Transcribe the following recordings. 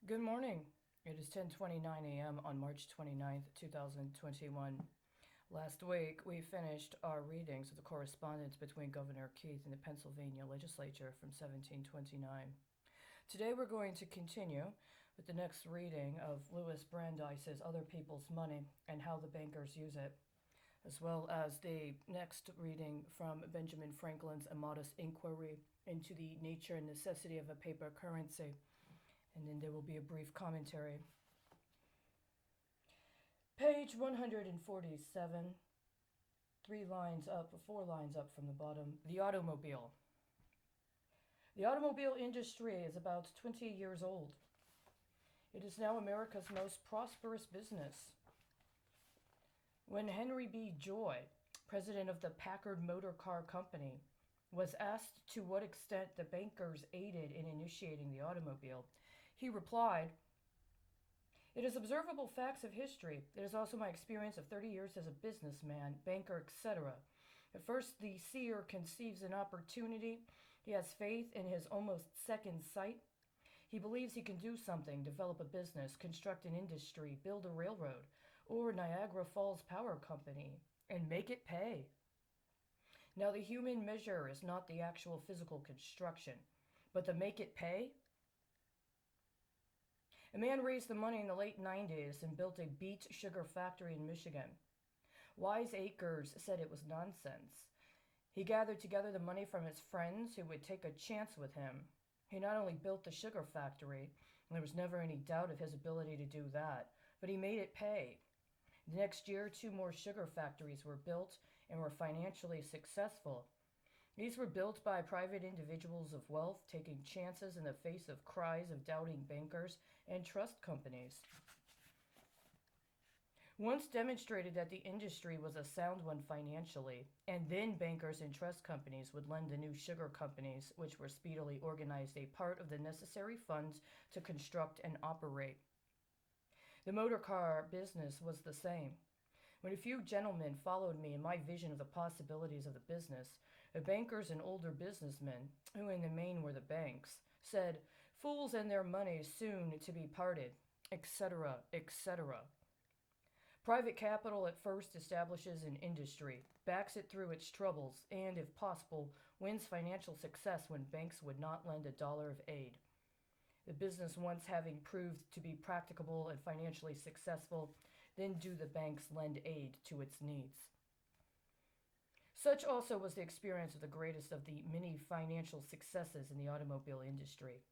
Good morning. It is 10:29 a.m. on March 29th, 2021. Last week, we finished our readings of the correspondence between Governor Keith and the Pennsylvania legislature from 1729. Today, we're going to continue with the next reading of Louis Brandeis's Other People's Money and How the Bankers Use It, as well as the next reading from Benjamin Franklin's A Modest Inquiry into the Nature and Necessity of a Paper Currency. And then there will be a brief commentary. Page 147, 4 lines up from the bottom. The automobile. The automobile industry is about 20 years old. It is now America's most prosperous business. When Henry B. Joy, president of the Packard Motor Car Company, was asked to what extent the bankers aided in initiating the automobile, he replied, "It is observable facts of history. It is also my experience of 30 years as a businessman, banker, etc. At first, the seer conceives an opportunity. He has faith in his almost second sight. He believes he can do something, develop a business, construct an industry, build a railroad, or Niagara Falls Power Company, and make it pay. Now, the human measure is not the actual physical construction, but the make it pay. A man raised the money in the late 90s and built a beet sugar factory in Michigan. Wise Acres said it was nonsense. He gathered together the money from his friends who would take a chance with him. He not only built the sugar factory, and there was never any doubt of his ability to do that, but he made it pay. The next year, 2 more sugar factories were built and were financially successful. These were built by private individuals of wealth, taking chances in the face of cries of doubting bankers and trust companies. Once demonstrated that the industry was a sound one financially, and then bankers and trust companies would lend the new sugar companies, which were speedily organized, a part of the necessary funds to construct and operate. The motor car business was the same. When a few gentlemen followed me in my vision of the possibilities of the business, the bankers and older businessmen, who in the main were the banks, said, "Fools and their money soon to be parted," etc., etc. Private capital at first establishes an industry, backs it through its troubles, and, if possible, wins financial success when banks would not lend a dollar of aid. The business once having proved to be practicable and financially successful, then do the banks lend aid to its needs. Such also was the experience of the greatest of the many financial successes in the automobile industry,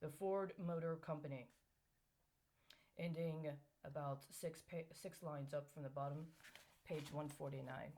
the Ford Motor Company. Ending about six lines up from the bottom, page 149.